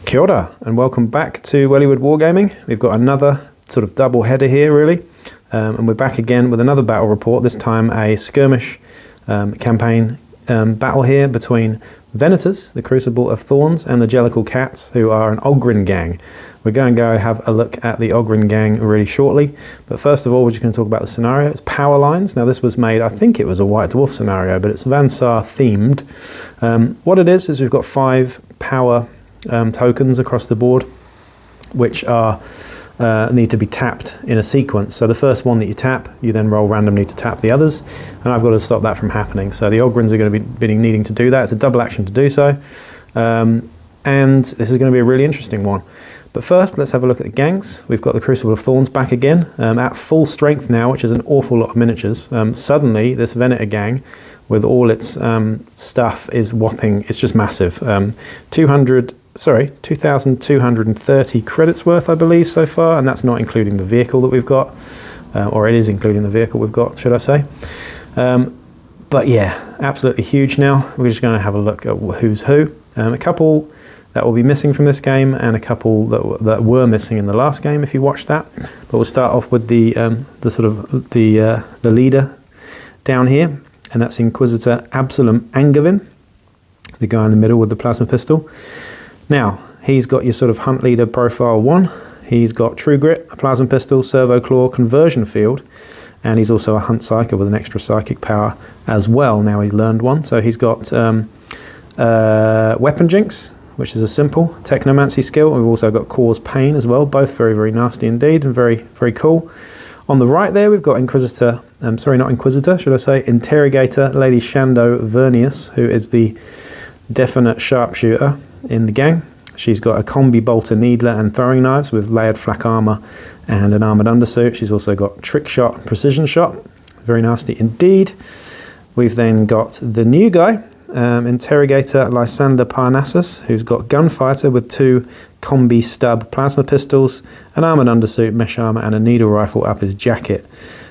Kia ora, and welcome back to Wellywood Wargaming. We've got another sort of double header here, really, and we're back again with another battle report. This time a skirmish campaign battle here between Venators, the Crucible of Thorns, and the Jellicle Cats, who are an Ogryn gang. We're going to go have a look at the Ogryn gang really shortly, but first of all we're just going to talk about the scenario. It's power lines. Now this was made, I think it was a White Dwarf scenario, but it's Vansar themed. What it is we've got 5 power tokens across the board, which are need to be tapped in a sequence. So the first one that you tap, you then roll randomly to tap the others, and I've got to stop that from happening. So the Ogryns are going to be needing to do that. It's a double action to do so, and this is going to be a really interesting one. But first, let's have a look at the gangs. We've got the Crucible of Thorns back again, at full strength now, which is an awful lot of miniatures. Suddenly, this Venator gang, with all its stuff, is whopping. It's just massive. 2,230 credits worth, I believe, so far, and that's not including the vehicle that we've got, or it is including the vehicle we've got, should I say. But yeah, absolutely huge now. We're just going to have a look at who's who. A couple that will be missing from this game, and a couple that were missing in the last game, if you watched that. But we'll start off with the leader down here, and that's Inquisitor Absalom Angevin, the guy in the middle with the plasma pistol. Now, he's got your sort of hunt leader profile 1. He's got True Grit, a plasma pistol, servo claw, conversion field, and he's also a hunt psyker with an extra psychic power as well. Now he's learned one. So he's got weapon jinx, which is a simple technomancy skill. We've also got cause pain as well, both very, very nasty indeed, and very, very cool. On the right there, we've got Interrogator, Lady Shando Vernius, who is the definite sharpshooter in the gang. She's got a combi bolter, needler, and throwing knives with layered flak armor and an armored undersuit. She's also got trick shot and precision shot. Very nasty indeed. We've then got the new guy, Interrogator Lysander Parnassus, who's got gunfighter with 2 combi stub plasma pistols, an armored undersuit, mesh armor, and a needle rifle up his jacket.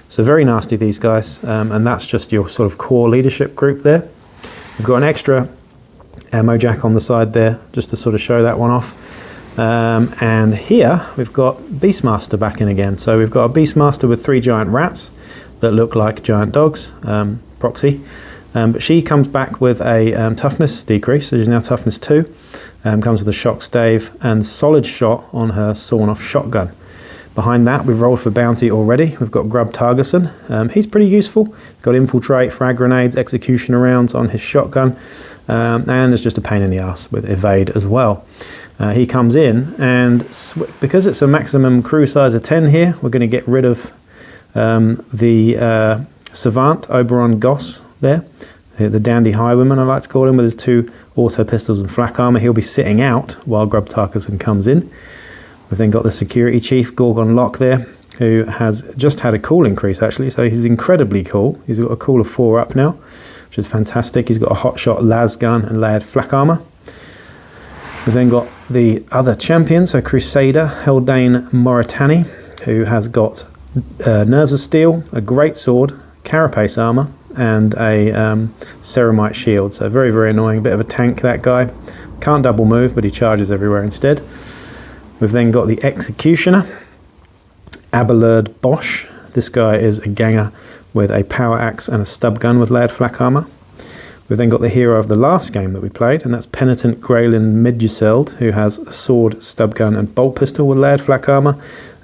So very nasty, these guys, and that's just your sort of core leadership group there. We've got an extra ammo jack on the side there, just to sort of show that one off. And here we've got Beastmaster back in again. So we've got a Beastmaster with 3 giant rats that look like giant dogs, proxy. But she comes back with a toughness decrease, so she's now toughness 2. Comes with a shock stave and solid shot on her sawn-off shotgun. Behind that, we've rolled for bounty already. We've got Grub Targerson. He's pretty useful. Got infiltrate, frag grenades, executioner rounds on his shotgun. And there's just a pain in the ass with evade as well. He comes in, and because it's a maximum crew size of 10 here, we're going to get rid of the Savant Oberon Goss there, the dandy highwayman I like to call him, with his 2 auto pistols and flak armor. He'll be sitting out while Grub Targerson comes in. We've then got the security chief, Gorgon Locke there, who has just had a cool increase actually, so he's incredibly cool. He's got a cool of 4 up now, which is fantastic. He's got a hotshot las gun and layered flak armor. We've then got the other champion, so Crusader Haldane Moritani, who has got nerves of steel, a great sword, carapace armor, and a ceramite shield. So very, very annoying, bit of a tank, that guy. Can't double move, but he charges everywhere instead. We've then got the Executioner, Abelard Bosch. This guy is a ganger with a power axe and a stub gun with layered flak armor. We've then got the hero of the last game that we played, and that's Penitent Graylin Meduseld, who has a sword, stub gun, and bolt pistol with layered flak armor.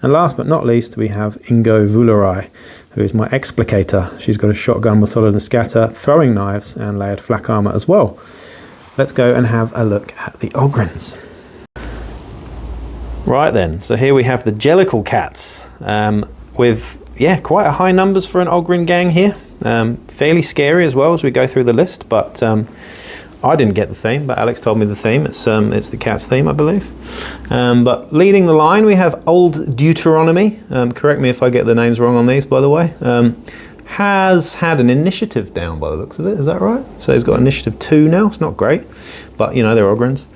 And last but not least, we have Ingo Vularai, who is my explicator. She's got a shotgun with solid and scatter, throwing knives, and layered flak armor as well. Let's go and have a look at the Ogryns. Right then, so here we have the Jellicle Cats, with quite a high numbers for an Ogryn gang here. Fairly scary as well as we go through the list, but I didn't get the theme, but Alex told me the theme. It's the Cats theme, I believe. But leading the line, we have Old Deuteronomy. Correct me if I get the names wrong on these, by the way. Has had an initiative down by the looks of it. Is that right? So he's got initiative 2 now. It's not great, but you know, they're Ogryns.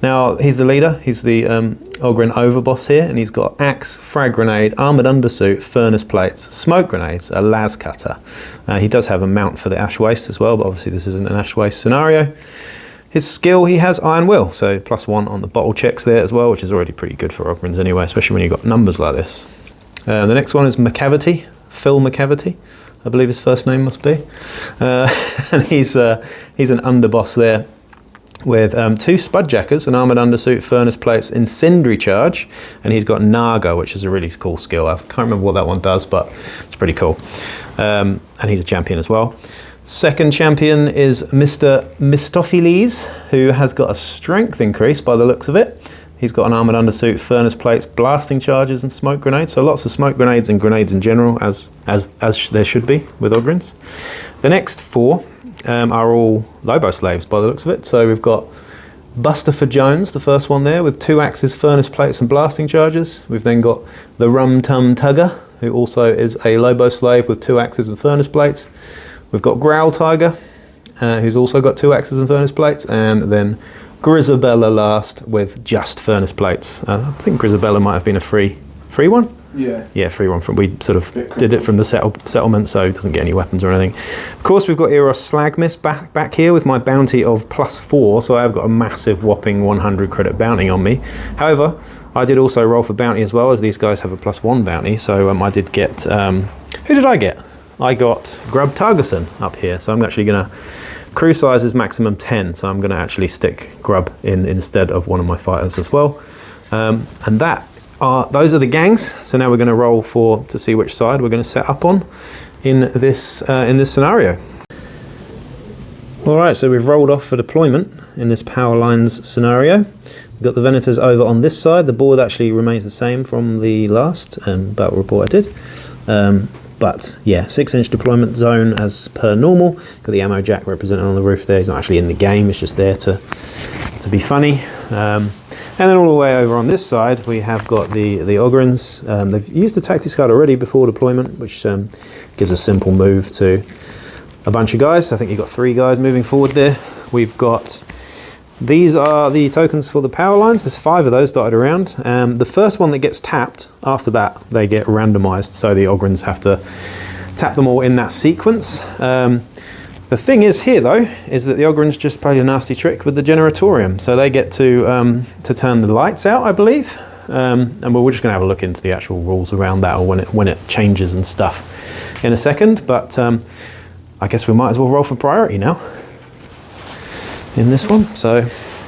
Now, he's the leader. He's the Ogryn overboss here, and he's got axe, frag grenade, armoured undersuit, furnace plates, smoke grenades, a las cutter. He does have a mount for the ash waste as well, but obviously this isn't an ash waste scenario. His skill, he has Iron Will, so +1 on the bottle checks there as well, which is already pretty good for Ogryns anyway, especially when you've got numbers like this. The next one is Macavity, Phil Macavity, I believe his first name must be. And he's an underboss there with 2 Spudjackers, an armoured undersuit, furnace plates, Incendiary Charge, and he's got Naga, which is a really cool skill. I can't remember what that one does, but it's pretty cool. And he's a champion as well. Second champion is Mr. Mistopheles, who has got a strength increase by the looks of it. He's got an armoured undersuit, furnace plates, blasting charges and smoke grenades. So lots of smoke grenades and grenades in general, as there should be with Ogryns. The next 4 are all Lobo slaves by the looks of it. So we've got Buster Jones, the first one there, with 2 axes, furnace plates and blasting charges. We've then got the Rum Tum Tugger, who also is a Lobo slave with 2 axes and furnace plates. We've got Growl Tiger, who's also got 2 axes and furnace plates, and then Grisabella last with just furnace plates. I think Grisabella might have been a free one? Yeah, free one. We sort of did it from the settlement, so it doesn't get any weapons or anything. Of course, we've got Eros Slagmist back here with my bounty of +4, so I have got a massive whopping 100 credit bounty on me. However, I did also roll for bounty as well, as these guys have a +1 bounty, so I did get... who did I get? I got Grub Targarson up here, so I'm actually going to... Crew size is maximum 10, so I'm going to actually stick Grub in instead of one of my fighters as well. And those are the gangs, so now we're going to roll to see which side we're going to set up on in this scenario. Alright, so we've rolled off for deployment in this power lines scenario. We've got the Venators over on this side. The board actually remains the same from the last battle report I did. But yeah, 6-inch deployment zone as per normal. Got the ammo jack represented on the roof there. He's not actually in the game, it's just there to be funny. And then all the way over on this side, we have got the Ogryns. They've used the tactics card already before deployment, which gives a simple move to a bunch of guys. I think you've got 3 guys moving forward there. We've got... These are the tokens for the power lines. There's 5 of those dotted around. The first one that gets tapped, after that, they get randomized, so the Ogryns have to tap them all in that sequence. The thing is here, though, is that the Ogryns just played a nasty trick with the Generatorium, so they get to turn the lights out, I believe. And we're just going to have a look into the actual rules around that, or when it changes and stuff in a second. But I guess we might as well roll for priority now in this one. So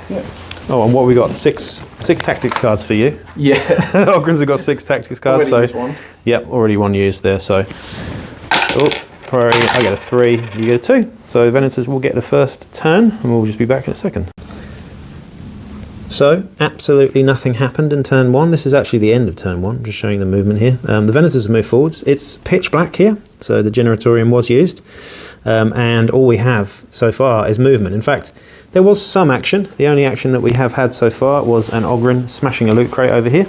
yeah. Oh, and what we got? Six tactics cards for you. Yeah. Ogryns have got 6 tactics cards. Already used one. Yep, already one used there. So, priority. I get a 3. You get a 2. So Venators will get the first turn, and we'll just be back in a second. So, absolutely nothing happened in turn 1. This is actually the end of turn 1. I'm just showing the movement here. The Venators move forwards. It's pitch black here, so the Generatorium was used. And all we have so far is movement. In fact, there was some action. The only action that we have had so far was an Ogryn smashing a loot crate over here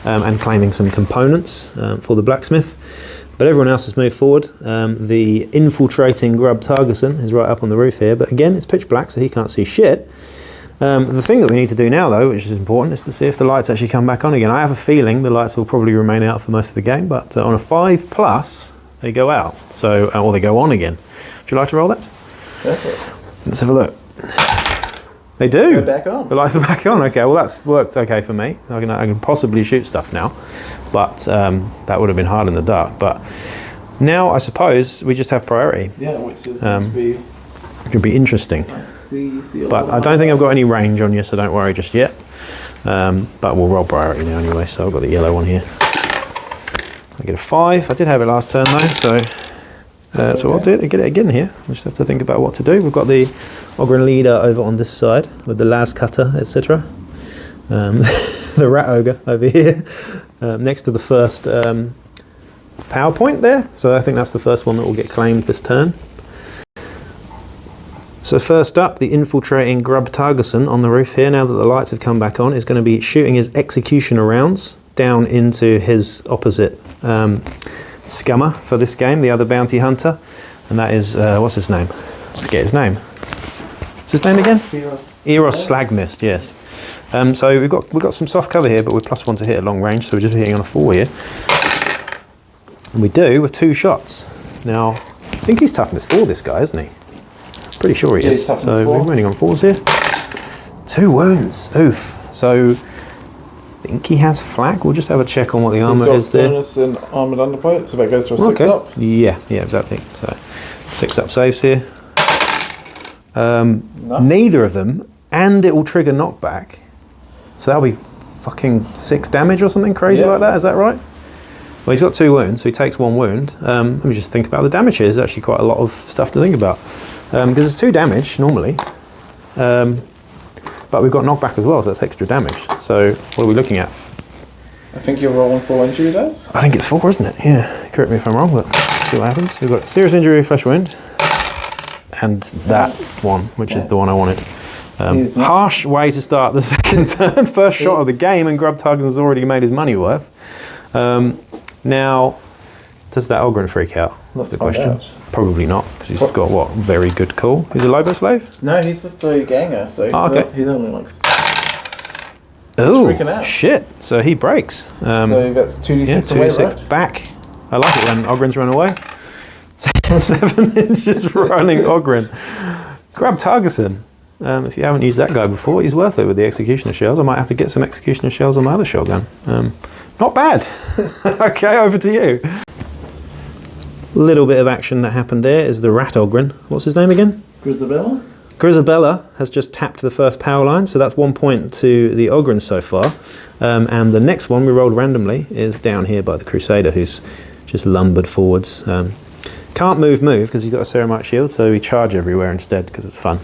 and claiming some components for the blacksmith. But everyone else has moved forward. The infiltrating Grub Targarson is right up on the roof here, but again, it's pitch black, so he can't see shit. The thing that we need to do now, though, which is important, is to see if the lights actually come back on again. I have a feeling the lights will probably remain out for most of the game, but on a 5+, they go out, so or they go on again. Would you like to roll that? Perfect. Let's have a look. They do. Go back on. The lights are back on. Okay, well that's worked okay for me. I can possibly shoot stuff now, but that would have been hard in the dark. But now I suppose we just have priority. Yeah, which is going to be... Could be interesting. But I don't think I've got any range on you, so don't worry just yet. But we'll roll priority now anyway. So I've got the yellow one here. I get a 5. I did have it last turn though, so I'll do it. Get it again here. I just have to think about what to do. We've got the Ogryn leader over on this side with the las cutter, etc. The rat ogre over here next to the first PowerPoint there. So I think that's the first one that will get claimed this turn. So first up, the infiltrating Grub Targarson on the roof here, now that the lights have come back on, is going to be shooting his executioner rounds down into his opposite scummer for this game, the other bounty hunter, and that is, what's his name? I forget his name. What's his name again? Eros Slagmist, yes. So we've got some soft cover here, but we're +1 to hit at long range, so we're just hitting on a 4 here. And we do with 2 shots. Now, I think he's toughness 4, this guy, isn't he? Pretty sure he is. So we're running on 4s here. 2 wounds. Oof. So, I think he has flak. We'll just have a check on what the armor is there. Bonus and armored underplate, so that goes to a 6 up. Yeah, exactly. So 6 up saves here. Neither of them, and it will trigger knockback. So that'll be fucking 6 damage or something crazy like that. Is that right? Well, he's got 2 wounds, so he takes 1 wound. Let me just think about the damage here. There's actually quite a lot of stuff to think about. Because it's 2 damage normally. But we've got knockback as well, so that's extra damage. So what are we looking at? I think you're rolling 4 injury dice? I think it's 4, isn't it? Yeah, correct me if I'm wrong, but see what happens. We've got serious injury, flesh wound, and that one, which is the one I wanted. Harsh way to start the second turn. First shot of the game, and Grub Target has already made his money worth. Now, does that Ogryn freak out? That's the question. Probably not, because he's got what? Very good call. He's a Lobo slave? No, he's just a ganger, so he's only like... Oh, freaking out. Shit. So he breaks. So that's 2d6 yeah, 2d6 right? Back. I like it when Ogryns run away. 7 inches running Ogryn. Grab Targarson. If you haven't used that guy before, he's worth it with the Executioner shells. I might have to get some Executioner shells on my other shotgun. Not bad. Okay, over to you. Little bit of action that happened there is the Rat Ogryn. What's his name again? Grisabella? Grisabella has just tapped the first power line, so that's 1 point to the Ogryns so far. And the next one we rolled randomly is down here by the Crusader, who's just lumbered forwards. Can't move because he's got a Ceramite shield, so we charge everywhere instead because it's fun.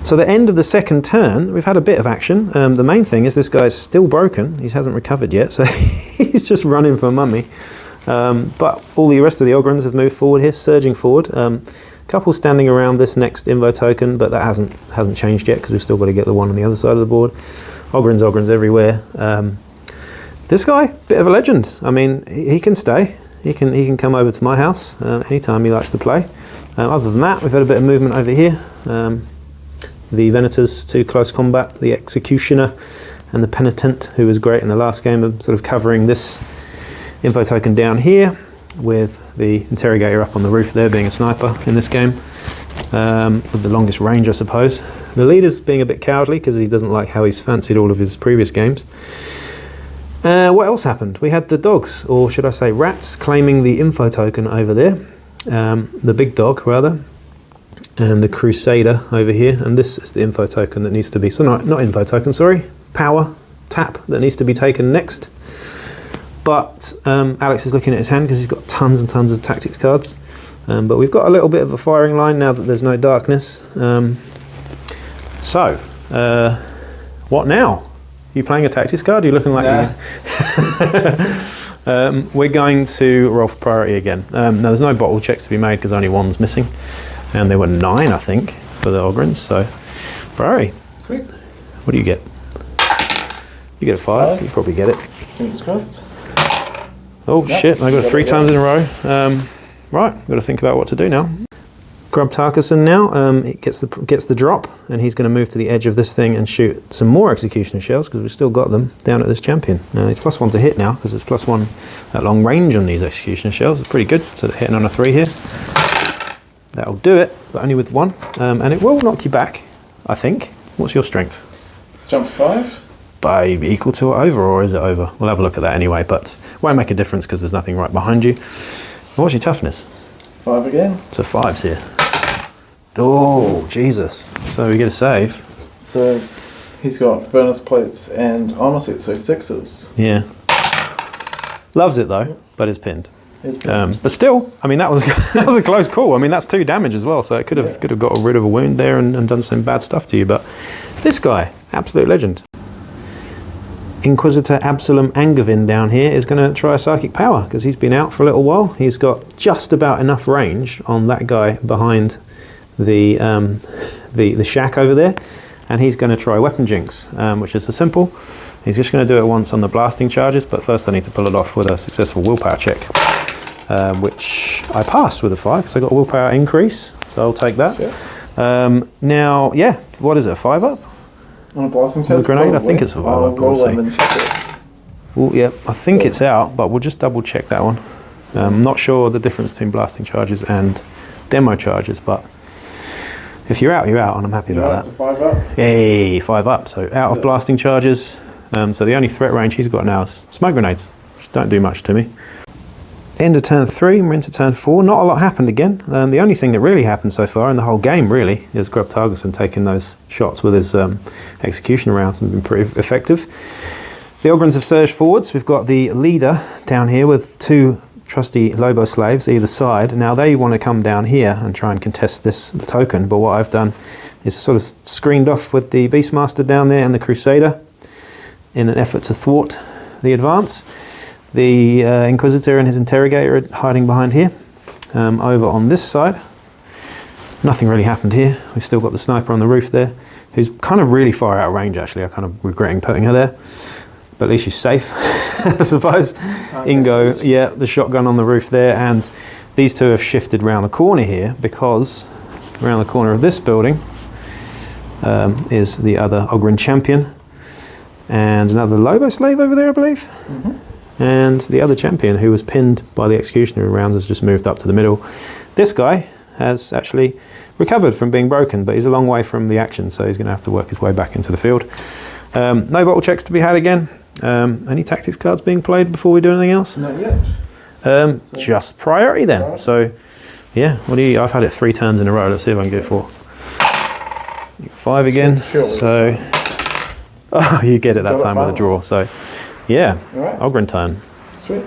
So the end of the second turn, we've had a bit of action. The main thing is this guy's still broken. He hasn't recovered yet, so he's just running for mummy. But all the rest of the Ogryns have moved forward here, surging forward. Couple standing around this next Invo token, but that hasn't changed yet because we've still got to get the one on the other side of the board. Ogryns everywhere. This guy, bit of a legend. I mean, he can stay. He can come over to my house anytime he likes to play. Other than that, we've had a bit of movement over here. The Venators to close combat, the Executioner and the Penitent, who was great in the last game, of sort of covering this info token down here, with the Interrogator up on the roof there, being a sniper in this game, with the longest range, I suppose. The leader's being a bit cowardly because he doesn't like how he's fancied all of his previous games. What else happened? We had the dogs, or should I say rats, claiming the info token over there, the big dog rather, and the Crusader over here, and this is the info token that needs to be, so not info token, sorry, power tap that needs to be taken next. But Alex is looking at his hand because he's got tons and tons of tactics cards. But we've got a little bit of a firing line now that there's no darkness. So, what now? Are you playing a tactics card? Are you looking like we're going to roll for priority again. Now there's no bottle checks to be made because only one's missing. And there were 9, I think, for the Ogryns. So, priority. Sweet. What do you get? You get a 5. You probably get it. Fingers crossed. Oh shit, I got it 3 times in a row. Right, got to think about what to do now. Grub Targarson now, it gets the drop, and he's going to move to the edge of this thing and shoot some more Executioner shells, because we've still got them down at this champion. It's +1 to hit now, because it's +1 at long range on these Executioner shells. It's pretty good, so they're hitting on a 3 here. That'll do it, but only with 1, and it will knock you back, I think. What's your strength? Let's jump 5. By equal to or over, or is it over? We'll have a look at that anyway, but won't make a difference because there's nothing right behind you. What's your toughness? 5 again. So 5's here. Oh, Jesus. So we get a save. So he's got furnace plates and armor set, so 6s. Yeah. Loves it though, but it's pinned. It's pinned. But still, I mean, that was a close call. I mean, that's 2 damage as well, so it could have got rid of a wound there and done some bad stuff to you. But this guy, absolute legend. Inquisitor Absalom Angevin down here is going to try a Psychic Power because he's been out for a little while. He's got just about enough range on that guy behind the shack over there, and he's going to try Weapon Jinx, which is a simple. He's just going to do it once on the blasting charges, but first I need to pull it off with a successful willpower check, which I passed with a 5 because I got a willpower increase, so I'll take that. Sure. Now, yeah, what is it, a 5 up? On a blasting charge? On the grenade, I think it's a 5 up. Roll and then check it. Well, yeah, I think it's out, but we'll just double check that one. I'm not sure the difference between blasting charges and demo charges, but If you're out, you're out, and I'm happy about So that. 5 up. Hey, 5 up. So out of blasting charges. So the only threat range he's got now is smoke grenades, which don't do much to me. End of turn 3, we're into turn 4. Not a lot happened again. The only thing that really happened so far in the whole game, really, is Grub Targerson taking those shots with his execution rounds and been pretty effective. The Ogryns have surged forwards. We've got the leader down here with 2 trusty Lobo slaves either side. Now they want to come down here and try and contest this token, but what I've done is sort of screened off with the Beastmaster down there and the Crusader in an effort to thwart the advance. The Inquisitor and his Interrogator are hiding behind here. Over on this side, nothing really happened here. We've still got the sniper on the roof there, who's kind of really far out of range actually. I'm kind of regretting putting her there, but at least she's safe, I suppose. Ingo, yeah, the shotgun on the roof there, and these two have shifted around the corner here because around the corner of this building is the other Ogryn champion and another Lobo slave over there, I believe. And the other champion who was pinned by the executioner rounds has just moved up to the middle. This guy has actually recovered from being broken, but he's a long way from the action, so he's going to have to work his way back into the field. No bottle checks to be had again. Any tactics cards being played before we do anything else? Not yet. Just priority then. So, yeah, what do you? I've had it 3 turns in a row. Let's see if I can get 4. 5 again. So, oh, you get it that time with a draw. So, yeah, Ogryn turn. Sweet.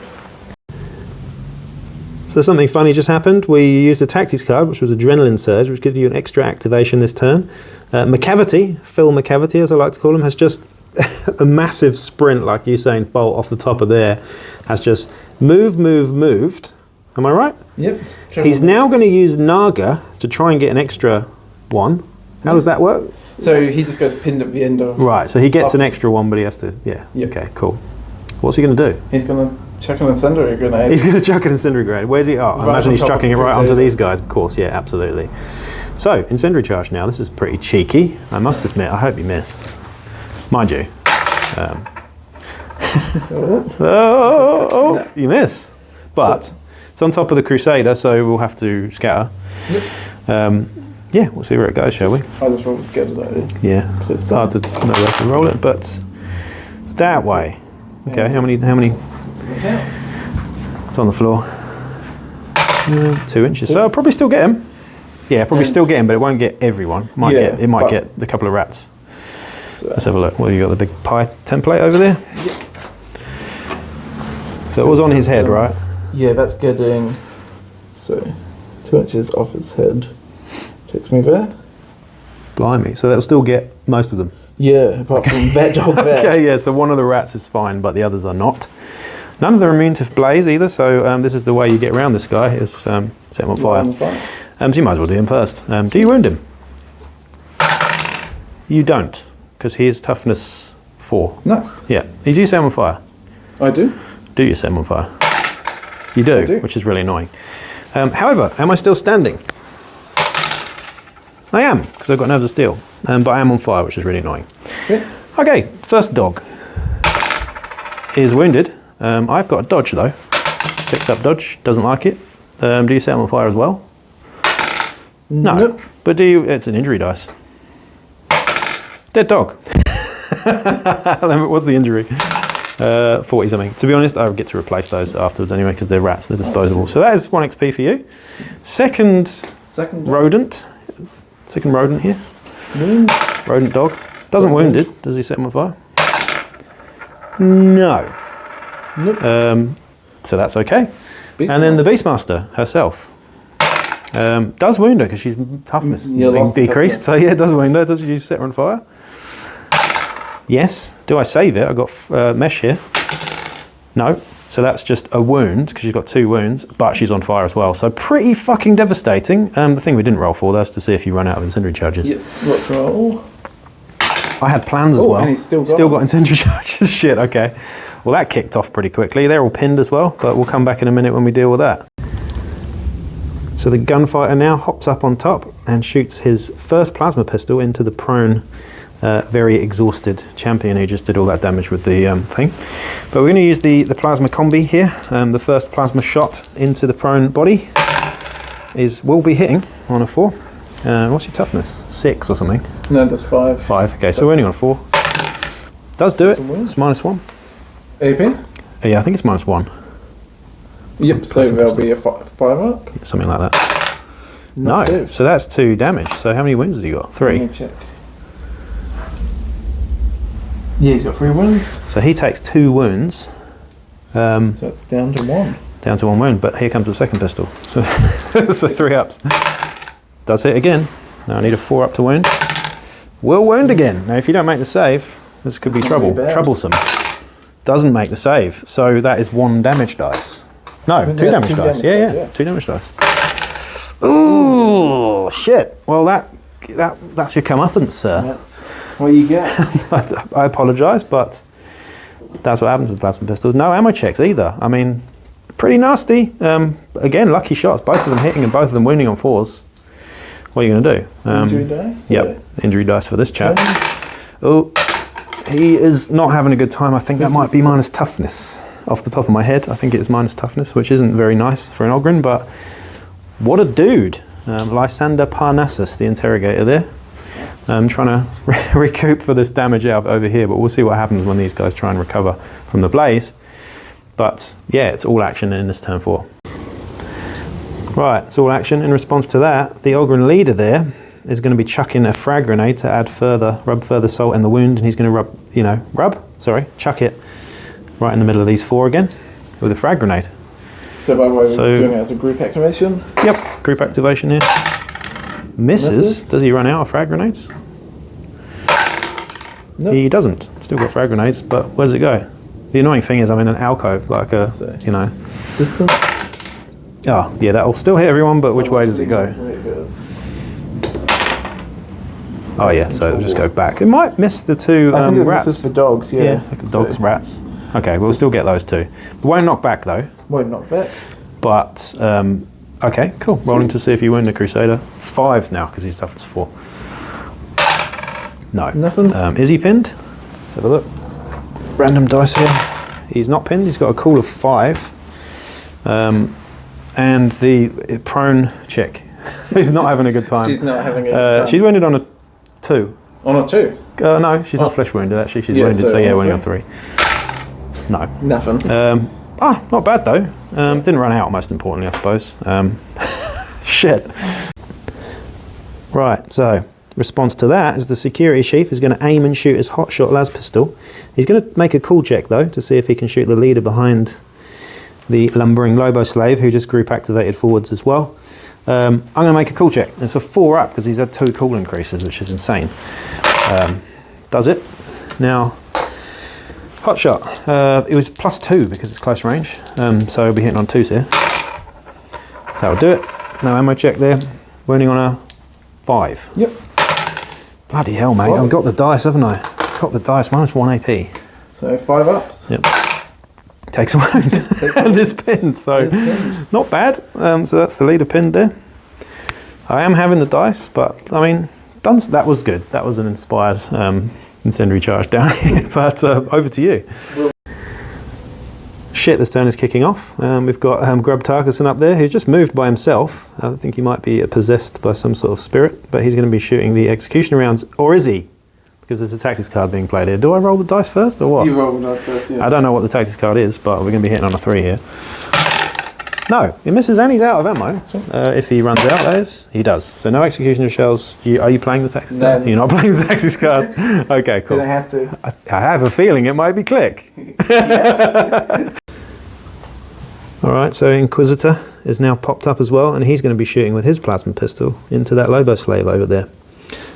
So something funny just happened. We used a tactics card, which was Adrenaline Surge, which gives you an extra activation this turn. Macavity, Phil Macavity, as I like to call him, has just a massive sprint, like Usain Bolt off the top of there, has just moved. Am I right? Yep. He's now going to use Naga to try and get an extra 1. How does that work? So he just goes pinned at the end of... Right, so he gets an extra 1, but he has to... Yeah, okay, cool. What's he going to do? He's going to chuck an Incendiary Grenade. He's going to chuck an Incendiary Grenade. Where's he? Oh, I imagine he's chucking it right onto these guys. Of course, yeah, absolutely. So, Incendiary Charge now. This is pretty cheeky, I must admit. I hope you miss. Mind you. You miss. But it's on top of the Crusader, so we'll have to scatter. Yeah, we'll see where it goes, shall we? I just rolled scattered idea. Yeah, it's hard to know where to roll it, but that way. Okay, how many? It's on the floor. 2 inches. So I'll probably still get him. Yeah, probably still get him, but it won't get everyone. It might get a couple of rats. So let's have a look. Well, you got the big pie template over there. So it was on his head, right? Yeah, that's getting 2 inches off his head. Takes me there. Blimey. So that'll still get most of them. Yeah, apart from that dog there. Okay, yeah, so one of the rats is fine, but the others are not. None of them are immune to blaze either, so this is the way you get around this guy, is set him on fire. So you might as well do him first. Do you wound him? You don't, because he is toughness 4. Nice. Yeah. You do set him on fire? I do. Do you set him on fire? You do, I do. Which is really annoying. However, am I still standing? I am, because I've got nerves of steel, but I am on fire, which is really annoying. Yeah. Okay, first dog is wounded. I've got a dodge though. 6 up dodge, doesn't like it. Do you set him on fire as well? No. Nope. But do you, it's an injury dice. Dead dog. What's the injury? 40 something. To be honest, I would get to replace those afterwards anyway, because they're rats, they're disposable. So that is 1 XP for you. Second rodent. Second rodent here. Rodent dog. Doesn't wound it. Does he set him on fire? No. Nope. So that's okay. And then the Beastmaster herself does wound her because she's toughness decreased. So yeah, it does wound her. Does she set her on fire? Yes. Do I save it? I've got mesh here. No. So that's just a wound because she's got 2 wounds, but she's on fire as well. So pretty fucking devastating. The thing we didn't roll for, that's to see if you run out of incendiary charges. Yes. Let's roll. I had plans as well. And he's still got incendiary charges. Shit, okay. Well, that kicked off pretty quickly. They're all pinned as well, but we'll come back in a minute when we deal with that. So the gunfighter now hops up on top and shoots his first plasma pistol into the prone, very exhausted champion who just did all that damage with the thing. But we're going to use the plasma combi here. The first plasma shot into the prone body will be hitting on a 4. What's your toughness? 6 or something? No, that's 5. 5, okay, so we're only on 4. Does do it. It's -1. AP? Yeah, I think it's -1. Yep, so there'll be a 5 up. Something like that. Not No, two. so that's 2 damage. So how many wounds has he got? 3. Let me check. Yeah, he's got 3 wounds. So he takes 2 wounds. So it's down to 1. Down to 1 wound, but here comes the second pistol. So, so 3 ups. Does hit again. Now I need a 4 up to wound. Will wound again. Now if you don't make the save, this could be troublesome. Doesn't make the save. So that is 1 damage dice. No, 2 damage dice. Yeah. 2 damage dice. Ooh, shit. Well, that's your comeuppance, sir. That's what you get. I apologise, but that's what happens with plasma pistols. No ammo checks either. I mean, pretty nasty. Again, lucky shots. Both of them hitting and both of them wounding on 4s. What are you going to do? Injury dice? Yep, injury dice for this chap. Oh, he is not having a good time. I think that might be minus toughness. Off the top of my head, I think it is minus toughness, which isn't very nice for an Ogryn, but what a dude. Lysander Parnassus, the interrogator there. I'm trying to recoup for this damage out over here, but we'll see what happens when these guys try and recover from the blaze. But yeah, it's all action in this turn 4. Right, it's all action. In response to that, the Ogryn leader there is going to be chucking a frag grenade to add rub further salt in the wound, and he's going to chuck it right in the middle of these 4 again with a frag grenade. So by the way, we're doing it as a group activation? Yep, group activation here. Misses. Does he run out of frag grenades? Nope. He doesn't. Still got frag grenades, but where's it go? The annoying thing is I'm in an alcove, like Distance? Oh, yeah, that'll still hit everyone, but which way does it go? Oh yeah, so it'll just go back. It might miss the 2 I think it rats. misses for dogs, yeah. Like dogs, rats. Okay, we'll still get those 2. It won't knock back though. Won't knock back. But, okay, cool. Rolling to see if you wound the Crusader. 5s now, because he's toughness 4. No. Nothing? Is he pinned? Let's have a look. Random dice here. He's not pinned, he's got a cool of 5. And the prone chick. She's not having a good time. She's not having a good time. She's wounded on a 2. On a 2? No, she's not flesh wounded actually. She's wounded, so yeah, wounding on 3. No. Nothing. Not bad though. Didn't run out, most importantly, I suppose. Shit. Right, so response to that is the security chief is going to aim and shoot his hotshot las pistol. He's going to make a cool check though to see if he can shoot the leader behind the lumbering Lobo slave who just group activated forwards as well. I'm going to make a cool check. It's a 4 up because he's had 2 cool increases, which is insane. Does it. Now, hot shot. It was +2 because it's close range, so I'll be hitting on 2s here. That'll do it. No ammo check there. Wounding on a 5. Yep. Bloody hell, mate. I've got the dice, haven't I? Got the dice, -1 AP. So 5 ups. Yep. Takes a wound and is pinned, so not bad. So that's the leader pinned there. I am having the dice, but I mean, that was good. That was an inspired incendiary charge down here, but over to you. Shit, this turn is kicking off. We've got Grub Tarkison up there, who's just moved by himself. I think he might be possessed by some sort of spirit, but he's going to be shooting the execution rounds, or is he? Because there's a tactics card being played here. Do I roll the dice first or what? You roll the dice first, yeah. I don't know what the tactics card is, but we're going to be hitting on a 3 here. No, he misses and he's out of ammo. If he runs out, that is. He does. So no executioner shells. Are you playing the tactics card? No. You're not playing the tactics card? Okay, cool. Didn't have to. I have a feeling it might be click. Yes. All right, so Inquisitor is now popped up as well, and he's going to be shooting with his plasma pistol into that Lobo slave over there.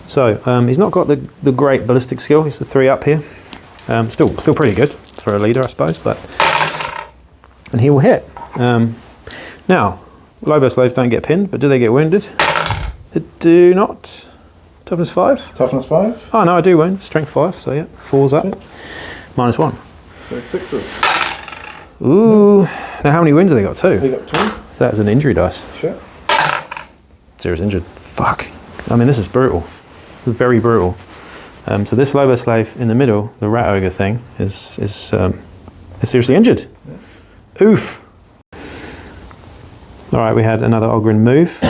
So he's not got the great ballistic skill. He's a 3 up here. Still pretty good for a leader, I suppose. And he will hit. Now, Lobo slaves don't get pinned, but do they get wounded? They do not. Toughness 5. Toughness 5. Oh no, I do wound. Strength 5. So yeah, 4's up. -1. So 6s. Ooh. Now how many wounds have they got? 2. We got 2. So that's an injury dice. Sure. 0's injured. Fuck. I mean, this is brutal. This is very brutal. So this Lobo slave in the middle, the rat ogre thing, is seriously injured. Yeah. Oof. Alright, we had another Ogryn move,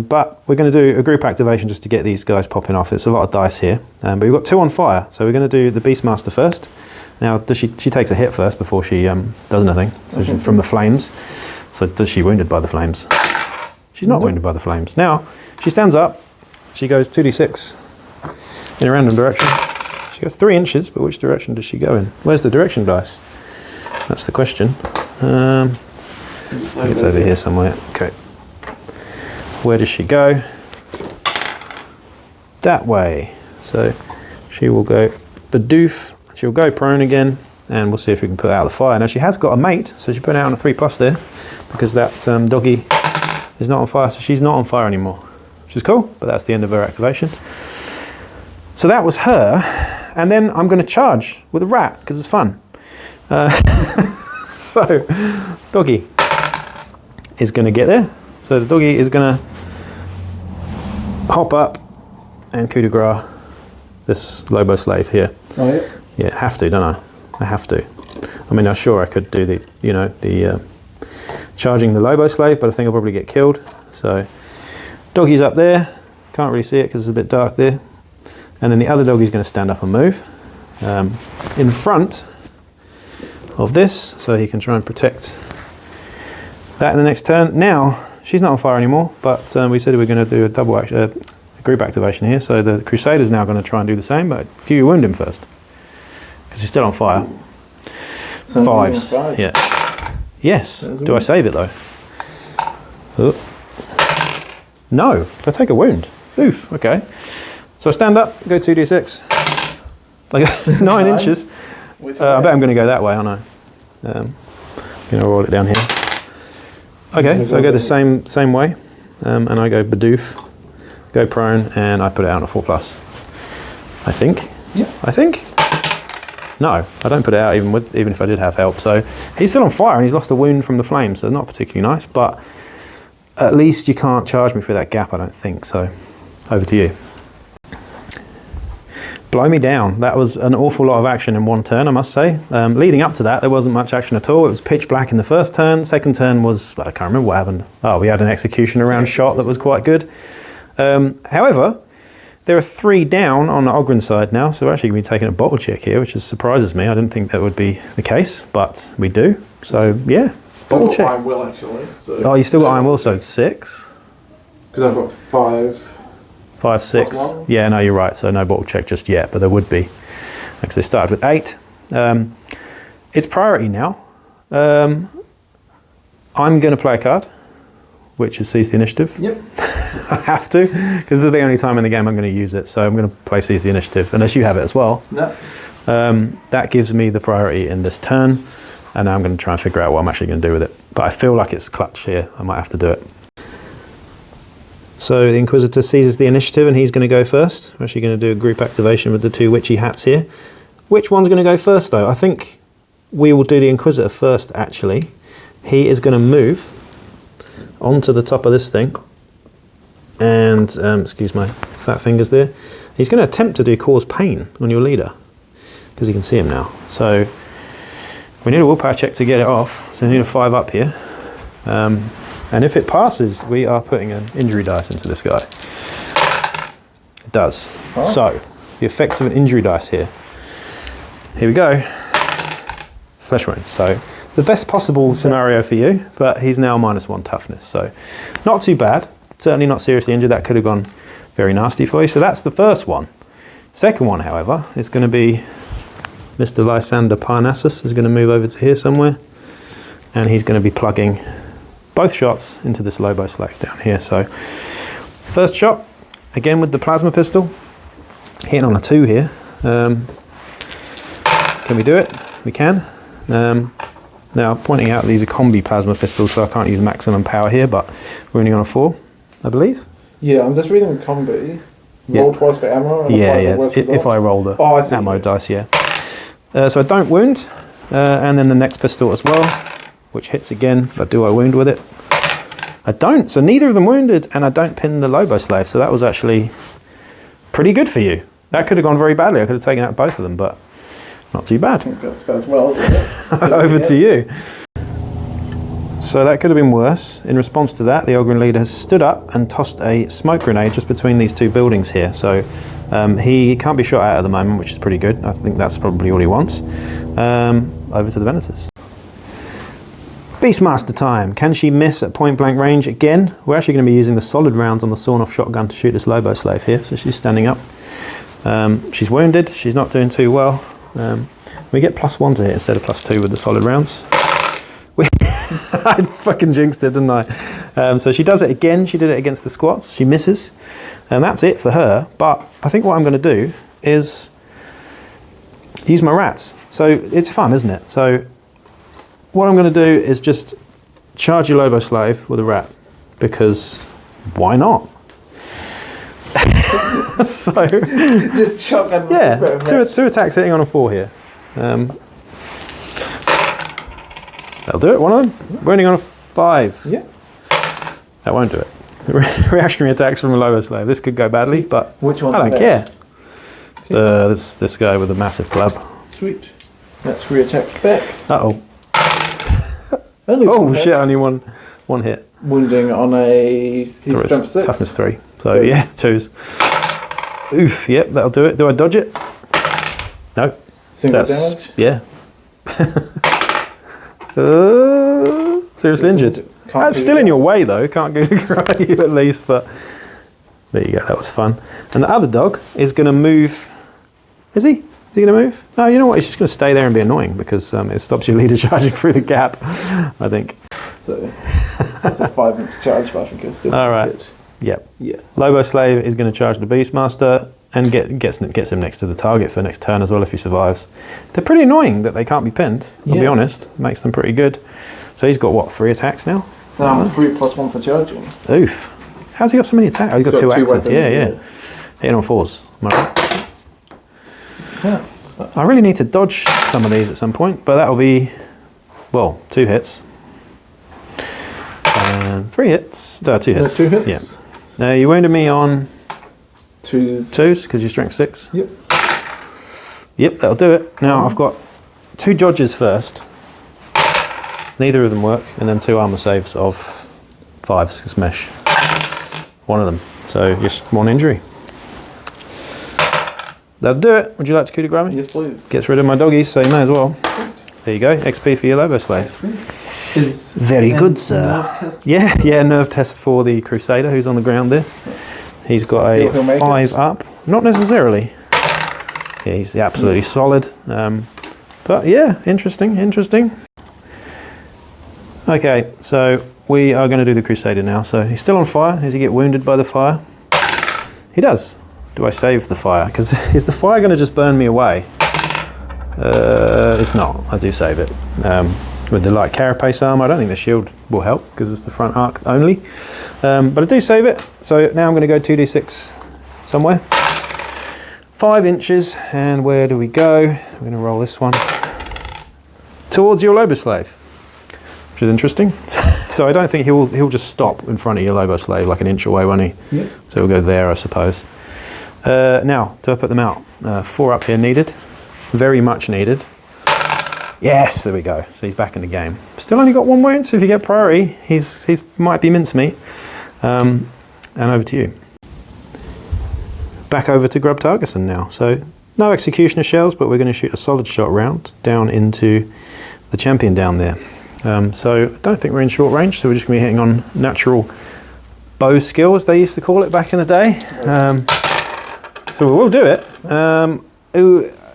but we're going to do a group activation just to get these guys popping off. It's a lot of dice here, but we've got 2 on fire, so we're going to do the Beastmaster first. Now, she takes a hit first before she does anything, so she's from the flames. So does she wounded by the flames? She's not wounded by the flames. Now, she stands up, she goes 2d6 in a random direction. She goes 3 inches, but which direction does she go in? Where's the direction dice? That's the question. It's over here somewhere. Okay. Where does she go? That way. So she will go Badoof. She'll go prone again, and we'll see if we can put out the fire. Now she has got a mate, so she put out on a 3+ there, because that doggy is not on fire, so she's not on fire anymore. Which is cool, but that's the end of her activation. So that was her, and then I'm going to charge with a rat, because it's fun. So, doggy is going to get there. So the doggy is going to hop up and coup de grace this Lobo slave here. Oh yeah? Yeah, have to, don't I? I have to. I mean, I'm sure I could do the charging the Lobo slave, but I think I'll probably get killed. So, doggy's up there. Can't really see it because it's a bit dark there. And then the other doggy's going to stand up and move in front of this, so he can try and protect that in the next turn. Now, she's not on fire anymore, but we said we were going to do a group activation here, so the Crusader's now going to try and do the same, but do you wound him first? Because he's still on fire. So 5s. Yeah. Yes. Do I save it though? Oh. No. I take a wound. Oof. Okay. So I stand up, go 2d6. Like 9 inches. I bet I'm going to go that way, aren't I? I'm going to roll it down here. Okay, so I go the same way, and I go Badoof, go prone, and I put it out on a 4+. I think. Yeah. I think. No, I don't put it out even if I did have help. So he's still on fire and he's lost a wound from the flames, so not particularly nice. But at least you can't charge me through that gap, I don't think. So over to you. Blow me down. That was an awful lot of action in one turn, I must say. Leading up to that, there wasn't much action at all. It was pitch black in the first turn. Second turn was, I can't remember what happened. Oh, we had an execution around shot that was quite good. However, there are 3 down on the Ogryns side now, so we're actually going to be taking a bottle check here, which surprises me. I didn't think that would be the case, but we do. So, yeah, bottle check. Iron will actually. So oh, you still got iron will, so 6? Because I've got 5. 5, 6. Yeah, no, you're right. So no bottle check just yet, but there would be. Because they started with 8. It's priority now. I'm going to play a card, which is Seize the Initiative. Yep. I have to, because this is the only time in the game I'm going to use it. So I'm going to play Seize the Initiative, unless you have it as well. No. That gives me the priority in this turn, and now I'm going to try and figure out what I'm actually going to do with it. But I feel like it's clutch here. I might have to do it. So the Inquisitor seizes the initiative, and he's going to go first. We're actually going to do a group activation with the 2 witchy hats here. Which one's going to go first, though? I think we will do the Inquisitor first, actually. He is going to move onto the top of this thing. And, excuse my fat fingers there. He's going to attempt to do cause pain on your leader, because you can see him now. So we need a willpower check to get it off. So we need a 5 up here. And if it passes, we are putting an injury dice into this guy. It does. Oh. So, the effects of an injury dice here. Here we go. Flesh wound. So, the best possible scenario for you, but he's now -1 toughness. So, not too bad. Certainly not seriously injured. That could have gone very nasty for you. So, that's the first one. Second one, however, is going to be Mr. Lysander Parnassus is going to move over to here somewhere. And he's going to be plugging both shots into this Lobo slave down here. So, first shot, again with the plasma pistol, hitting on a 2 here. Can we do it? We can. Now, pointing out these are combi plasma pistols, so I can't use maximum power here, but we're only on a 4, I believe. Yeah, I'm just reading the combi. Roll twice for ammo. And yeah. If I roll the ammo dice, yeah. So I don't wound, and then the next pistol as well, which hits again, but do I wound with it? I don't, so neither of them wounded, and I don't pin the Lobo slave, so that was actually pretty good for you. That could have gone very badly. I could have taken out both of them, but not too bad. I think that's well, over to you. So that could have been worse. In response to that, the Ogryn leader has stood up and tossed a smoke grenade just between these two buildings here. So he can't be shot at the moment, which is pretty good. I think that's probably all he wants. Over to the Venators. Beastmaster time. Can she miss at point blank range again? We're actually going to be using the solid rounds on the sawn-off shotgun to shoot this Lobo slave here. So she's standing up. She's wounded. She's not doing too well. We get +1 to hit instead of +2 with the solid rounds. I fucking jinxed it, didn't I? So she does it again. She did it against the squats. She misses. And that's it for her. But I think what I'm going to do is use my rats. So it's fun, isn't it? So what I'm going to do is just charge your Lobo slave with a rat. Because why not? So just shotgun. Yeah, two attacks hitting on a 4 here. That'll do it, one of them. Wounding on a 5. Yeah. That won't do it. Reactionary attacks from a Lobo slave. This could go badly, but which one? I don't care. This guy with a massive club. Sweet. That's 3 attacks back. Uh-oh. Oh shit, only one hit. Wounding on a strength 6. Toughness 3. So yeah, 2s. Oof, yep, that'll do it. Do I dodge it? No. Single damage? Yeah. Seriously injured. That's still in your way though, can't go grab you at least, but there you go, that was fun. And the other dog is going to move. Is he? Is he going to move? No, you know what, he's just going to stay there and be annoying because it stops your leader charging through the gap, I think. So, it's a 5-inch charge, but I think it'll still all right. Good. Yep. Yeah. Lobo Slave is going to charge the Beastmaster and gets him next to the target for next turn as well if he survives. They're pretty annoying that they can't be pinned, I'll be honest. Makes them pretty good. So he's got, what, 3 attacks now? So I'm 3 + 1 for charging. Oof. How's he got so many attacks? Oh, he's got 2 axes. Weapons, yeah. Hitting on 4s. Am I right? I really need to dodge some of these at some point, but that'll be, well, 2 hits. 3 hits. 2 hits. 2 hits? Yeah. You wounded me on 2s because you're strength 6. Yep. Yep, that'll do it. Now I've got 2 dodges first. Neither of them work, and then 2 armor saves of 5s because mesh. One of them. So just 1 injury. That'll do it. Would you like to coup de grace me? Yes, please. Gets rid of my doggies, so you may as well. There you go. XP for your Lobo Slave. Very good, sir. Yeah, nerve test for the Crusader who's on the ground there. He's got a 5 up. Not necessarily. Yeah, he's absolutely solid. But yeah, interesting. Okay, so we are going to do the Crusader now. So he's still on fire. Does he get wounded by the fire? He does. Do I save the fire? Because is the fire going to just burn me away? It's not. I do save it. With the light carapace armor, I don't think the shield will help because it's the front arc only. But I do save it. So now I'm going to go 2d6 somewhere. 5 inches, and where do we go? We're going to roll this one towards your Lobo Slave, which is interesting. So I don't think he'll just stop in front of your Lobo Slave like an inch away, won't he? Yep. So he'll go there, I suppose. Now, do I put them out? 4 up here needed. Very much needed. Yes, there we go. So he's back in the game. Still only got 1 wound, so if you get priority, he might be mincemeat. And over to you. Back over to Grub Targeson now. So no executioner shells, but we're going to shoot a solid shot round down into the champion down there. So I don't think we're in short range, so we're just going to be hitting on natural bow skill, as they used to call it back in the day. So we will do it.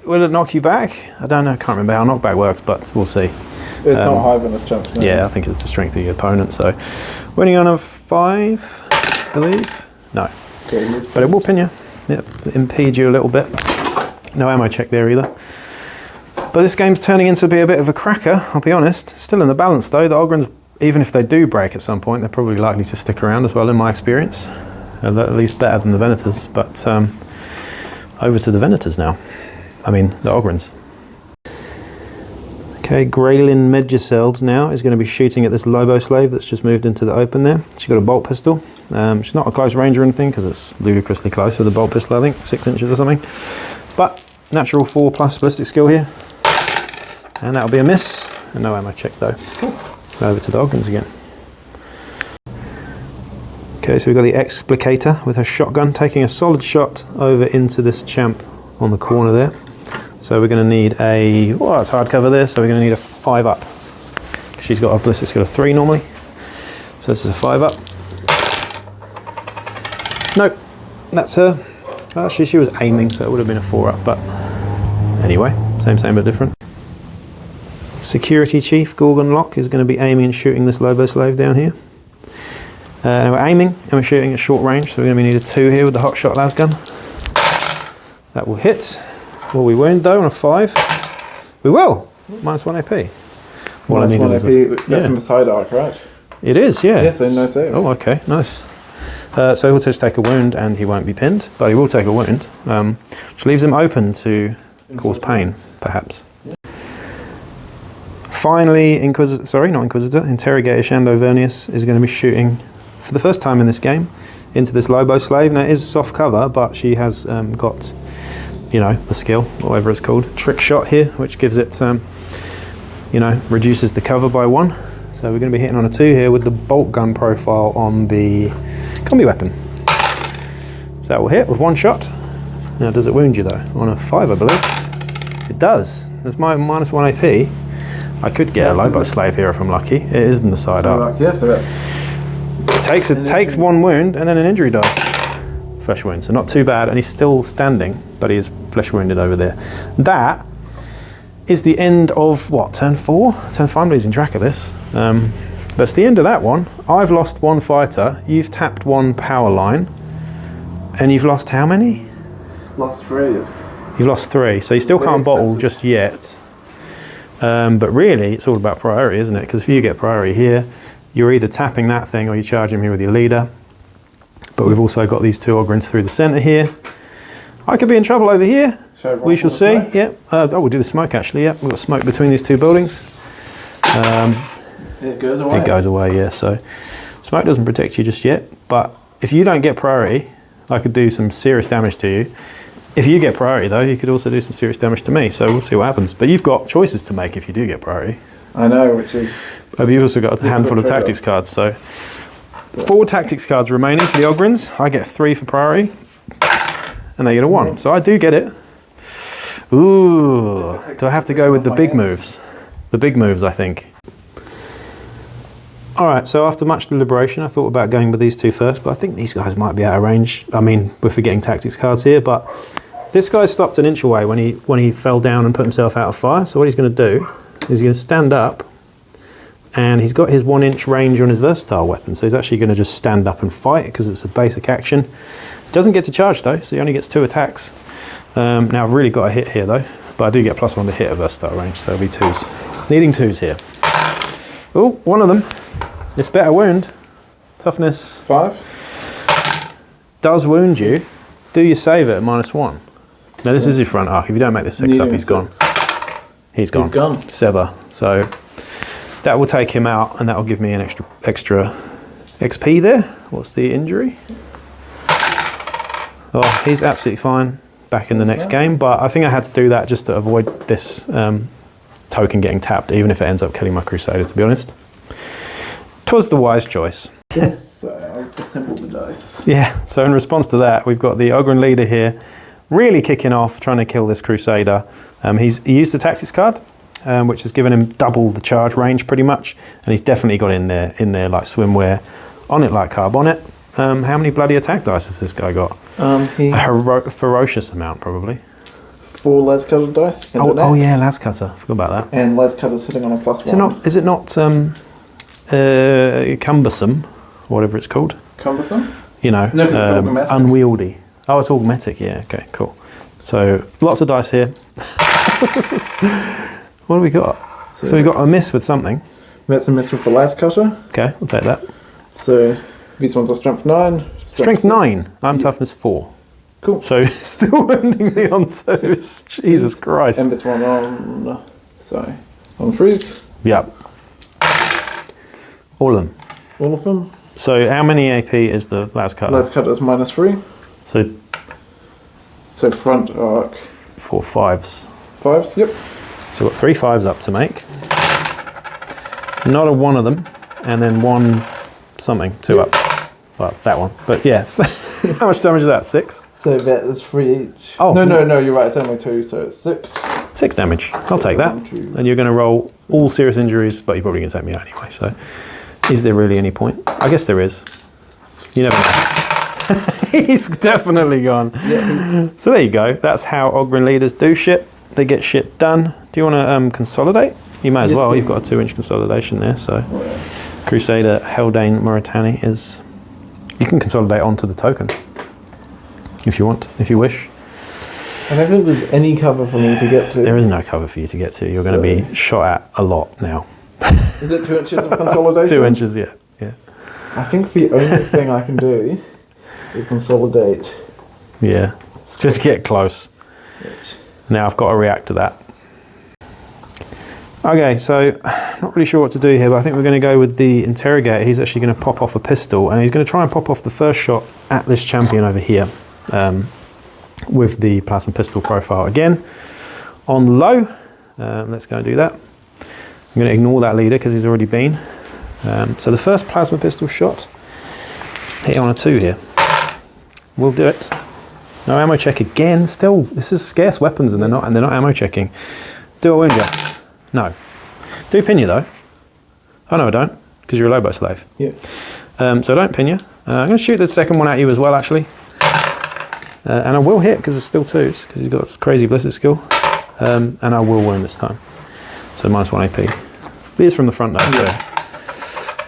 Will it knock you back? I don't know. I can't remember how knockback works, but we'll see. It's not higher than the strength. No. Yeah, I think it's the strength of your opponent. So winning on a 5, I believe. No, but it will pin you. Yep, impede you a little bit. No ammo check there either. But this game's turning into be a bit of a cracker, I'll be honest. Still in the balance though. The Ogryns, even if they do break at some point, they're probably likely to stick around as well in my experience. At least better than the Venators. But over to the Venators now. I mean, the Ogryns. Okay, Graylin Medjuseld now is going to be shooting at this Lobo Slave that's just moved into the open there. She's got a bolt pistol. She's not a close range or anything because it's ludicrously close with a bolt pistol, I think, 6 inches or something. But natural 4+ ballistic skill here. And that'll be a miss. And no ammo check though. over to the Ogryns again. Okay, so we've got the Explicator with her shotgun taking a solid shot over into this champ on the corner there. So we're going to need a, well, it's hardcover there, so we're going to need a 5-up. She's got a ballistic skill of 3 normally, so this is a 5-up. Nope, that's her. Actually, she was aiming, so it would have been a 4-up, but anyway, same but different. Security Chief Gorgon Lock is going to be aiming and shooting this Lobo Slave down here. And we're aiming and we're shooting at short range, so we're going to need a 2 here with the hotshot lasgun. That will hit. Will we wound though on a 5? We will! -1 AP. -1 AP, that's in the side arc, right? It is, yeah. Yeah, so no save. Oh, okay, nice. So he'll just take a wound and he won't be pinned, but he will take a wound, which leaves him open to cause pain, perhaps. Yeah. Finally, Interrogator Shando Vernius is going to be shooting for the first time in this game into this Lobo Slave. Now it is soft cover, but she has got, you know, the skill, whatever it's called, trick shot here, which gives it, you know, reduces the cover by 1. So we're going to be hitting on a 2 here with the bolt gun profile on the combi weapon. So that will hit with 1 shot. Now does it wound you though? On a 5, I believe. It does. That's my -1 AP. I could get a Lobo Slave here if I'm lucky. It is in the side up. Yeah, so that's... It takes 1 wound and then an injury dice. Flesh wound, so not too bad, and he's still standing, but he is flesh wounded over there. That is the end of, what, turn 4? Turn 5, I'm losing track of this. That's the end of that one. I've lost 1 fighter, you've tapped 1 power line, and you've lost how many? Lost 3. You've lost 3, so you still can't bottle just yet. But really, it's all about priority, isn't it? Because if you get priority here, you're either tapping that thing or you're charging me with your leader. But we've also got these 2 Ogryns through the centre here. I could be in trouble over here. We shall see. Yep. Oh, we'll do the smoke actually. Yep. We've got smoke between these 2 buildings. It goes away. It goes away, yeah. So smoke doesn't protect you just yet. But if you don't get priority, I could do some serious damage to you. If you get priority though, you could also do some serious damage to me. So we'll see what happens. But you've got choices to make if you do get priority. I know, which is... But you've also got a handful of tactics cards, so 4 tactics cards remaining for the Ogryns. I get 3 for priority, and they get a 1. So I do get it. Ooh, do I have to go with the big moves? The big moves, I think. All right, so after much deliberation, I thought about going with these 2 first, but I think these guys might be out of range. I mean, we're forgetting tactics cards here, but this guy stopped an inch away when he fell down and put himself out of fire. So what he's going to do is he's going to stand up, and he's got his 1-inch range on his versatile weapon, so he's actually going to just stand up and fight because it's a basic action. Doesn't get to charge though, so he only gets 2 attacks. Now I've really got a hit here though, but I do get +1 to hit a versatile range, so it'll be 2s. Needing 2s here. Oh, one of them. It's better wound. Toughness 5. Does wound you. Do you save it at -1? Now this is your front arc. If you don't make this 6 up, he's gone. He's gone. He's gone. Sever. So that will take him out, and that will give me an extra XP there. What's the injury? Oh, he's absolutely fine back in the next game, but I think I had to do that just to avoid this token getting tapped, even if it ends up killing my Crusader, to be honest. 'Twas the wise choice. Yes, I'll assemble the dice. Yeah, so in response to that, we've got the Ogryn leader here, really kicking off, trying to kill this Crusader. He used the tactics card, which has given him double the charge range pretty much, and he's definitely got in there like swimwear, on it like carbonnet. How many bloody attack dice has this guy got? A ferocious amount, probably. 4 Les Cutter dice. Oh yeah, Les Cutter. I forgot about that. And Les Cutter's hitting on a +1. Is it not cumbersome, whatever it's called? Cumbersome? You know, no, it's unwieldy. Oh, it's augmetic. Yeah. Okay. Cool. So lots of dice here. What do we got? So we got a miss with something. That's a miss with the Les Cutter. Okay, we'll take that. So these ones are strength 9. Strength 9. I'm toughness 4. Cool. So still wounding me on 2s. Jesus Christ. And this one on freeze. Yep. All of them. All of them. So how many AP is the Les Cutter? Les Cutter is -3. So front arc. 4 5s. 5s, yep. So we've got 3 5s up to make. Not a one of them, and then one something, 2 up. Well, that one. But yeah, how much damage is that? 6? So that is 3 each. Oh. No, you're right. It's only 2, so it's 6. 6 damage. I'll take that. And you're going to roll all serious injuries, but you're probably going to take me out anyway. So, is there really any point? I guess there is. You never know. He's definitely gone. Yeah. So there you go. That's how Ogryn leaders do shit. They get shit done. Do you want to consolidate? You may as well. You've got a 2-inch consolidation there. So, Crusader Haldane Moritani is. You can consolidate onto the token if you want, if you wish. I don't think there's any cover for me to get to. There is no cover for you to get to. You're going to be shot at a lot now. Is it 2 inches of consolidation? 2 inches, yeah. I think the only thing I can do is consolidate. Yeah, just get close. Now I've got to react to that. Okay, so not really sure what to do here, but I think we're going to go with the Interrogator. He's actually going to pop off a pistol, and he's going to try and pop off the first shot at this champion over here with the plasma pistol profile again on low. Let's go and do that. I'm going to ignore that leader because he's already been. So the first plasma pistol shot, hit on a 2 here. We'll do it. No ammo check again. Still, this is scarce weapons, and they're not ammo checking. Do a wound you? No. Do pin you though. Oh no, I don't, because you're a Lobo slave. Yeah. So I don't pin you. I'm going to shoot the second one at you as well, actually. And I will hit because it's still 2s, because he's got this crazy ballistic skill. And I will wound this time. So -1 AP. He is from the front though.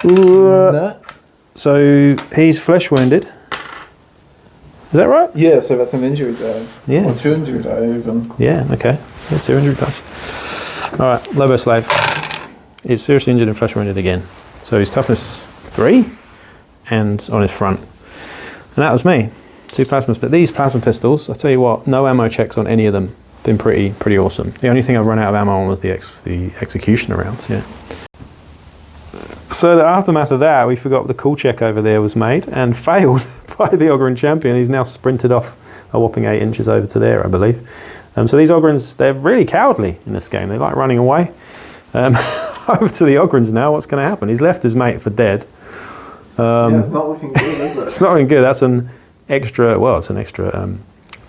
No. So he's flesh wounded. Is that right? Yeah, so that's an injury die. Yeah. Or 2 injury die even. Yeah, okay. Yeah, 2 injury dice. Alright, Lobo Slave is seriously injured and flesh wounded again. So he's toughness 3 and on his front. And that was me. 2 plasmas. But these plasma pistols, I tell you what, no ammo checks on any of them. Been pretty awesome. The only thing I've run out of ammo on was the executioner rounds, yeah. So the aftermath of that, we forgot the cool check over there was made and failed by the Ogryn champion. He's now sprinted off a whopping 8 inches over to there, I believe. So these Ogryns, they're really cowardly in this game. They like running away. Over to the Ogryns now. What's going to happen? He's left his mate for dead. Yeah, it's not looking good, is it? It's not looking good. That's an extra. Well, it's an extra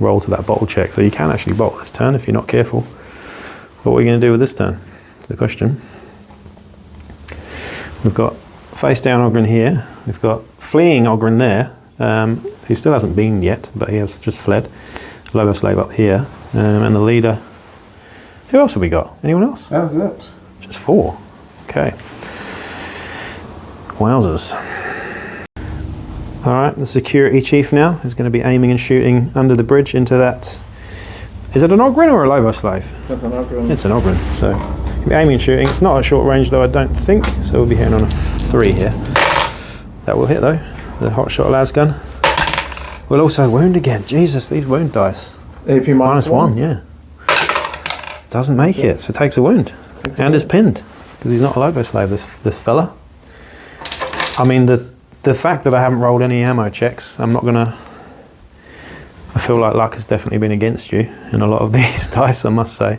roll to that bottle check. So you can actually bottle this turn if you're not careful. But what are you going to do with this turn? That's the question. We've got face down Ogryn here. We've got fleeing Ogryn there. He still hasn't been yet, but he has just fled. Lobo Slave up here. And the leader. Who else have we got? Anyone else? That's it. Just 4. Okay. Wowzers. Alright, the security chief now is going to be aiming and shooting under the bridge into that. Is it an Ogryn or a Lobo Slave? That's an Ogryn. It's an Ogryn. So he'll be aiming and shooting. It's not at short range though, I don't think. So we'll be hitting on a 3 here. That will hit though. The hot shot las gun. We'll also wound again. Jesus, these wound dice. AP -1. Yeah. Doesn't make it, so takes a wound. And is pinned, because he's not a Lobo Slave, this fella. I mean, the fact that I haven't rolled any ammo checks, I'm not gonna... I feel like luck has definitely been against you in a lot of these dice, I must say.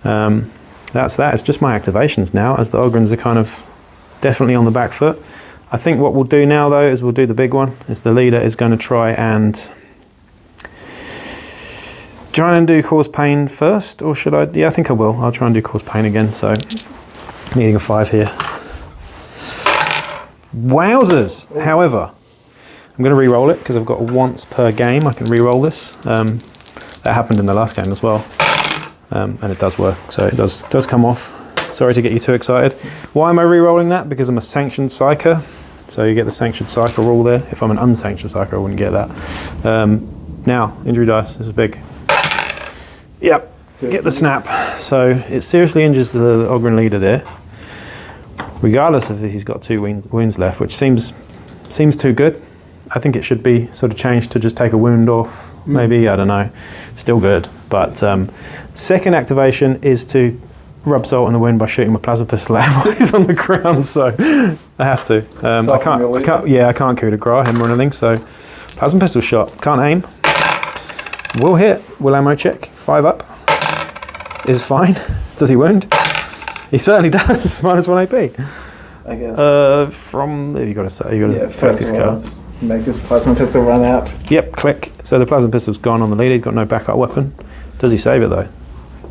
That's that. It's just my activations now, as the Ogryns are kind of definitely on the back foot. I think what we'll do now, though, is we'll do the big one. Is the leader is going to try and do cause pain first, or should I? Yeah, I think I will. I'll try and do cause pain again. So, needing a 5 here. Wowzers! However, I'm going to re-roll it because I've got once per game. I can re-roll this. That happened in the last game as well, and it does work. So it does come off. Sorry to get you too excited. Why am I re-rolling that? Because I'm a sanctioned psyker. So you get the sanctioned psyker rule there. If I'm an unsanctioned psyker, I wouldn't get that. Now, injury dice. This is big. Yep. Seriously? Get the snap. So it seriously injures the Ogryn leader there. Regardless of if he's got 2 wounds left, which seems too good. I think it should be sort of changed to just take a wound off. Maybe, I don't know. Still good. But second activation is to rub salt in the wound by shooting my plasma pistol out while he's on the ground, so I have to. I can't coup de grace him or anything, so plasma pistol shot. Can't aim. Will hit. Will ammo check. 5 up. Is fine. Does he wound? He certainly does. -1 AP. I guess. From you got to say you got to Yeah, take first this of all, card. just make this plasma pistol run out. Yep, click. So the plasma pistol's gone on the leader. He's got no backup weapon. Does he save it though?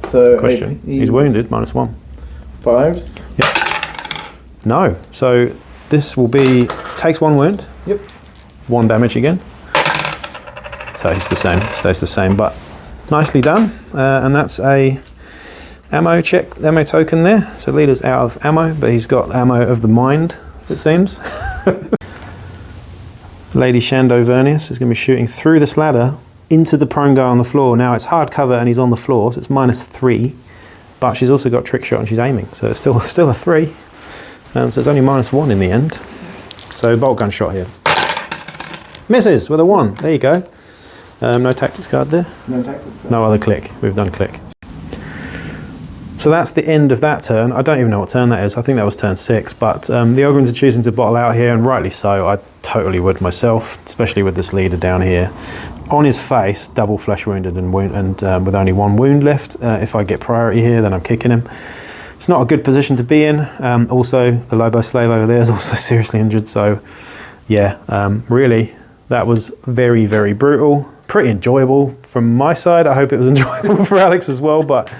So Question. He's wounded. -1. 5s. Yep. No. So this will be takes 1 wound. Yep. 1 damage again. So he's the same. Stays the same. But nicely done. And that's a ammo check. Ammo token there. So leader's out of ammo, but he's got ammo of the mind. It seems. Lady Shando Vernius is going to be shooting through this ladder into the prone guy on the floor. Now it's hard cover and he's on the floor, so it's -3. But she's also got trick shot and she's aiming, so it's still a 3. So it's only -1 in the end. So bolt gun shot here. Misses with a 1. There you go. No tactics card there. No tactics. No other click. We've done click. So that's the end of that turn. I don't even know what turn that is. I think that was turn 6. But the Ogryns are choosing to bottle out here, and rightly so. I totally would myself, especially with this leader down here. On his face, double flesh wounded and with only 1 wound left. If I get priority here, then I'm kicking him. It's not a good position to be in. Also, the Lobo Slave over there is also seriously injured. So, yeah, really, that was very, very brutal. Pretty enjoyable from my side. I hope it was enjoyable for Alex as well. But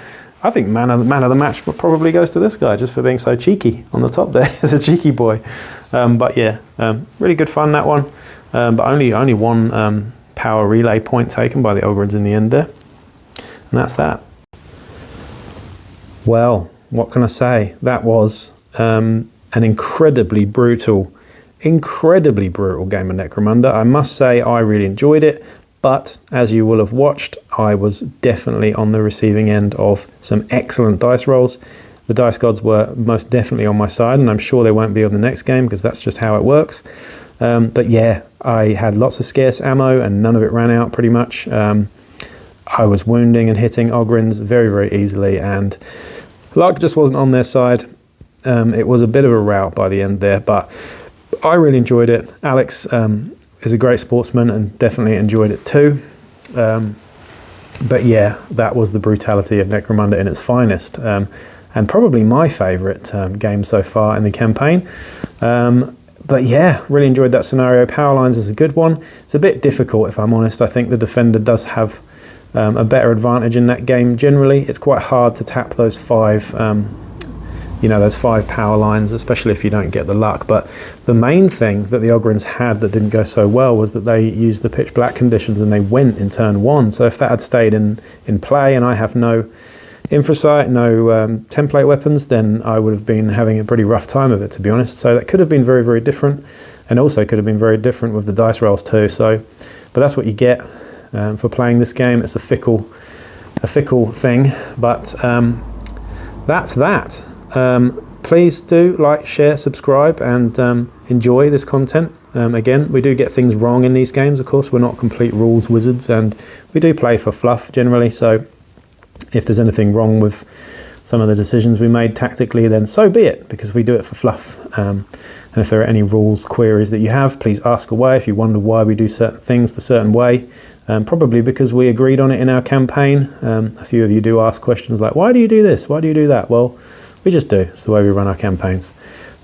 I think man of the match probably goes to this guy just for being so cheeky on the top there. He's a cheeky boy. But yeah, really good fun, that one. But only 1 power relay point taken by the Ogryns in the end there. And that's that. Well, what can I say? That was an incredibly brutal game of Necromunda. I must say I really enjoyed it. But as you will have watched, I was definitely on the receiving end of some excellent dice rolls. The dice gods were most definitely on my side, and I'm sure they won't be on the next game because that's just how it works. But yeah, I had lots of scarce ammo and none of it ran out pretty much. I was wounding and hitting Ogryns very, very easily, and luck just wasn't on their side. It was a bit of a rout by the end there, but I really enjoyed it. Alex is a great sportsman and definitely enjoyed it too. But yeah, that was the brutality of Necromunda in its finest, and probably my favourite game so far in the campaign. But yeah, really enjoyed that scenario. Power lines is a good one. It's a bit difficult, if I'm honest. I think the defender does have a better advantage in that game generally. It's quite hard to tap those 5 those 5 power lines, especially if you don't get the luck. But the main thing that the Ogryns had that didn't go so well was that they used the pitch black conditions and they went in turn 1. So if that had stayed in play and I have no infrasight, no template weapons, then I would have been having a pretty rough time of it, to be honest. So that could have been very, very different, and also could have been very different with the dice rolls too. So, but that's what you get for playing this game. It's a fickle thing, but that's that. Please do like, share, subscribe, and enjoy this content. Again, we do get things wrong in these games, of course. We're not complete rules wizards, and we do play for fluff generally. So if there's anything wrong with some of the decisions we made tactically, then so be it, because we do it for fluff. And if there are any rules queries that you have, please ask away. If you wonder why we do certain things the certain way, probably because we agreed on it in our campaign. A few of you do ask questions like, why do you do this? Why do you do that? Well, we just do. It's the way we run our campaigns.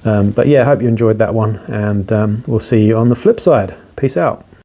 But yeah, I hope you enjoyed that one, and we'll see you on the flip side. Peace out.